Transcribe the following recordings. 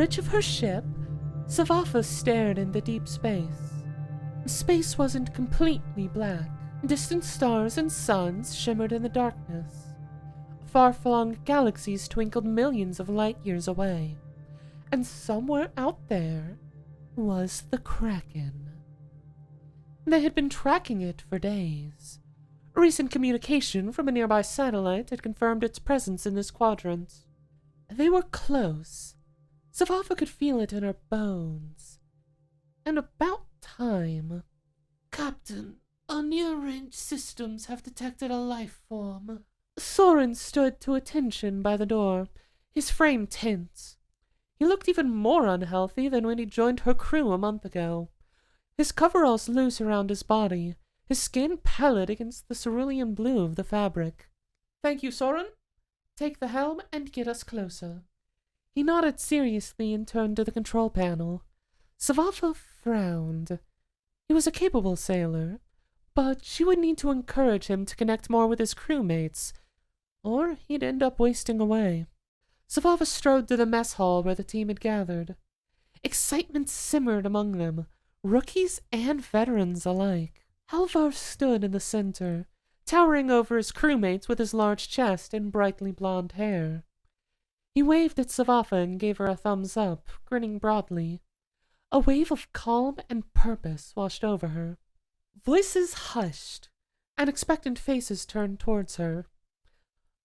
bridge of her ship, Svafa stared into deep space. Space wasn't completely black. Distant stars and suns shimmered in the darkness. Far-flung galaxies twinkled millions of light years away. And somewhere out there was the kraken. They had been tracking it for days. Recent communication from a nearby satellite had confirmed its presence in this quadrant. They were close. Svafa could feel it in her bones. And about time. Captain, our near-range systems have detected a life form. Soren stood to attention by the door, his frame tense. He looked even more unhealthy than when he joined her crew a month ago. His coveralls loose around his body, his skin pallid against the cerulean blue of the fabric. "Thank you, Soren. Take the helm and get us closer." He nodded seriously and turned to the control panel. Svafa frowned. He was a capable sailor, but she would need to encourage him to connect more with his crewmates, or he'd end up wasting away. Svafa strode to the mess hall where the team had gathered. Excitement simmered among them, rookies and veterans alike. Halvar stood in the center, towering over his crewmates with his large chest and brightly blonde hair. He waved at Svafa and gave her a thumbs up, grinning broadly. A wave of calm and purpose washed over her. Voices hushed, and expectant faces turned towards her.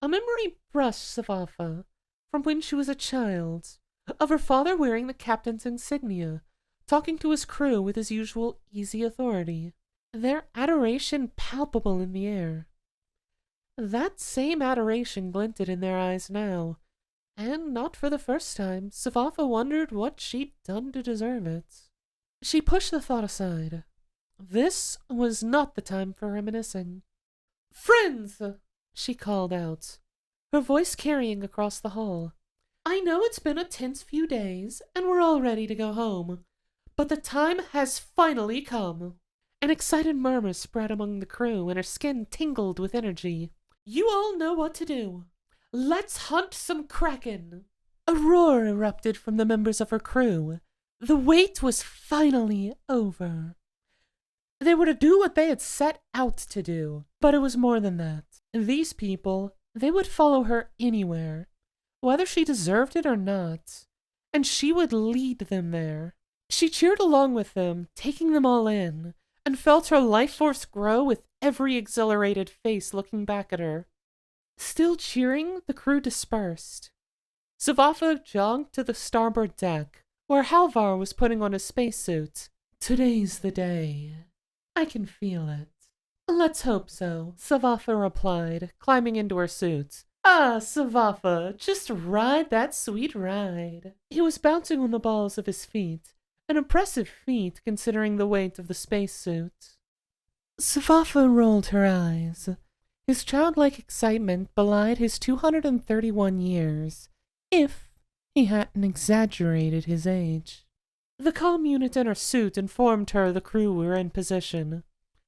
A memory brushed Svafa from when she was a child, of her father wearing the captain's insignia, talking to his crew with his usual easy authority, their adoration palpable in the air. That same adoration glinted in their eyes now, and not for the first time, Svafa wondered what she'd done to deserve it. She pushed the thought aside. This was not the time for reminiscing. "Friends!" she called out, her voice carrying across the hall. "I know it's been a tense few days, and we're all ready to go home, but the time has finally come." An excited murmur spread among the crew, and her skin tingled with energy. "You all know what to do. Let's hunt some kraken!" A roar erupted from the members of her crew. The wait was finally over. They were to do what they had set out to do, but it was more than that. These people, they would follow her anywhere, whether she deserved it or not, and she would lead them there. She cheered along with them, taking them all in, and felt her life force grow with every exhilarated face looking back at her. Still cheering, the crew dispersed. Svafa jogged to the starboard deck, where Halvar was putting on his spacesuit. "Today's the day. I can feel it." "Let's hope so," Svafa replied, climbing into her suit. "Ah, Svafa, just ride that sweet ride." He was bouncing on the balls of his feet, an impressive feat considering the weight of the spacesuit. Svafa rolled her eyes. His childlike excitement belied his 231 years, if he hadn't exaggerated his age. The comm unit in her suit informed her the crew were in position.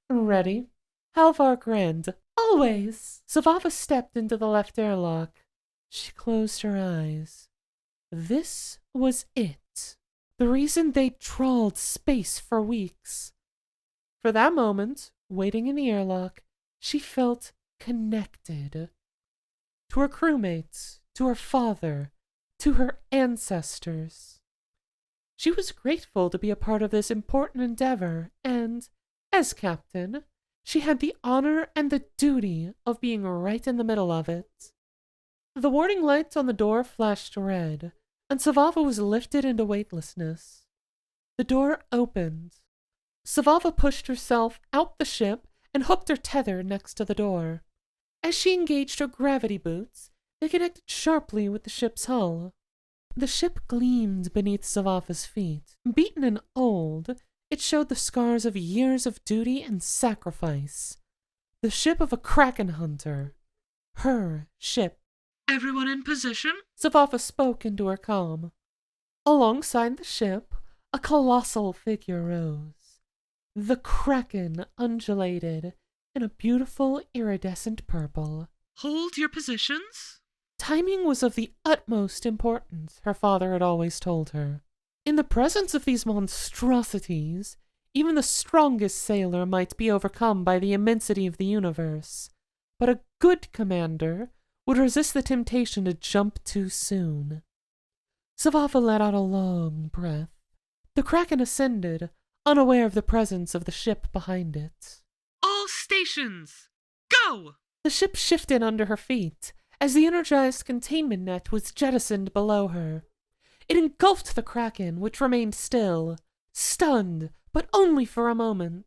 "Ready?" Halvar grinned. "Always!" Svafa stepped into the left airlock. She closed her eyes. This was it. The reason they'd trawled space for weeks. For that moment, waiting in the airlock, she felt connected. To her crewmates, to her father, to her ancestors. She was grateful to be a part of this important endeavor, and, as captain, she had the honor and the duty of being right in the middle of it. The warning light on the door flashed red, and Svafa was lifted into weightlessness. The door opened. Svafa pushed herself out the ship and hooked her tether next to the door. As she engaged her gravity boots, they connected sharply with the ship's hull. The ship gleamed beneath Svafa's feet. Beaten and old, it showed the scars of years of duty and sacrifice. The ship of a kraken hunter. Her ship. "Everyone in position?" Svafa spoke into her comm. Alongside the ship, a colossal figure rose. The kraken undulated in a beautiful iridescent purple. "Hold your positions." Timing was of the utmost importance, her father had always told her. In the presence of these monstrosities, even the strongest sailor might be overcome by the immensity of the universe, but a good commander would resist the temptation to jump too soon. Svafa let out a long breath. The kraken ascended, unaware of the presence of the ship behind it. "All stations, go!" The ship shifted under her feet as the energized containment net was jettisoned below her. It engulfed the kraken, which remained still, stunned, but only for a moment.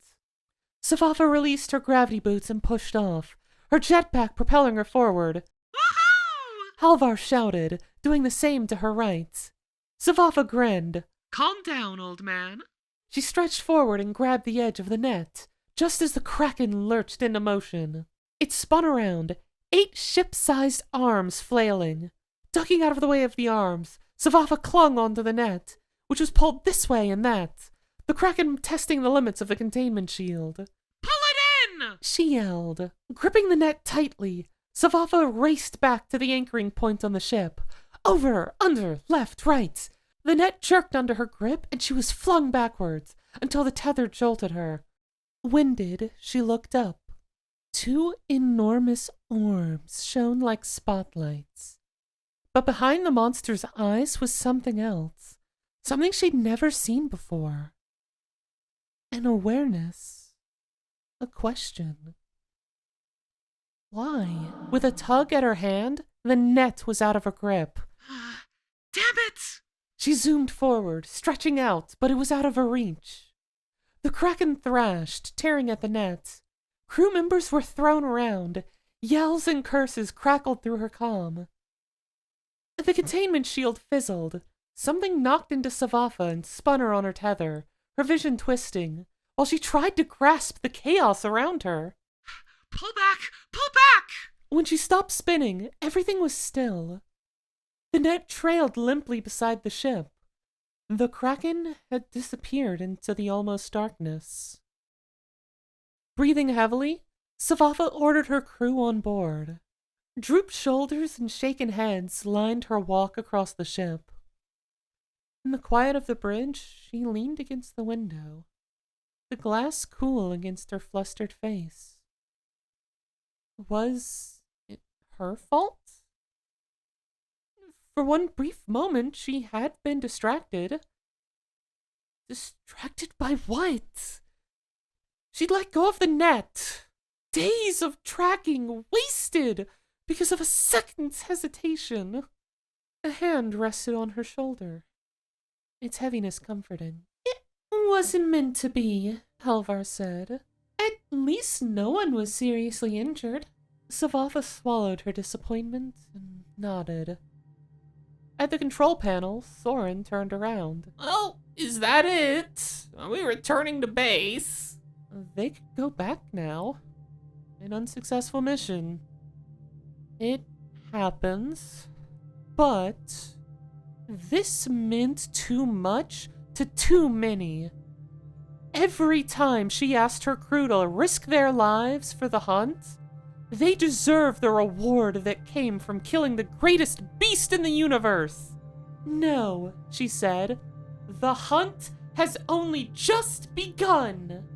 Svafa released her gravity boots and pushed off, her jetpack propelling her forward. "Woohoo!" Halvar shouted, doing the same to her right. Svafa grinned. "Calm down, old man." She stretched forward and grabbed the edge of the net, just as the kraken lurched into motion. It spun around, 8 ship-sized arms flailing. Ducking out of the way of the arms, Svafa clung onto the net, which was pulled this way and that, the kraken testing the limits of the containment shield. "Pull it in!" she yelled. Gripping the net tightly, Svafa raced back to the anchoring point on the ship. Over, under, left, right. The net jerked under her grip, and she was flung backwards, until the tether jolted her. Winded, she looked up. 2 enormous orbs shone like spotlights. But behind the monster's eyes was something else, something she'd never seen before. An awareness. A question. Why? With a tug at her hand, the net was out of her grip. "Damn it!" She zoomed forward, stretching out, but it was out of her reach. The kraken thrashed, tearing at the net. Crew members were thrown around. Yells and curses crackled through her comm. The containment shield fizzled. Something knocked into Svafa and spun her on her tether, her vision twisting, while she tried to grasp the chaos around her. "Pull back! Pull back!" When she stopped spinning, everything was still. The net trailed limply beside the ship. The kraken had disappeared into the almost darkness. Breathing heavily, Svafa ordered her crew on board. Drooped shoulders and shaken heads lined her walk across the ship. In the quiet of the bridge, she leaned against the window, the glass cool against her flustered face. Was it her fault? For one brief moment, she had been distracted. Distracted by what? She'd let go of the net. Days of tracking wasted because of a second's hesitation. A hand rested on her shoulder, its heaviness comforting. "It wasn't meant to be," Halvar said. "At least no one was seriously injured." Svafa swallowed her disappointment and nodded. At the control panel, Soren turned around. "Oh, is that it? Are we returning to base?" They could go back now. An unsuccessful mission. It happens. But this meant too much to too many. Every time she asked her crew to risk their lives for the hunt, they deserve the reward that came from killing the greatest beast in the universe. "No," she said. "The hunt has only just begun."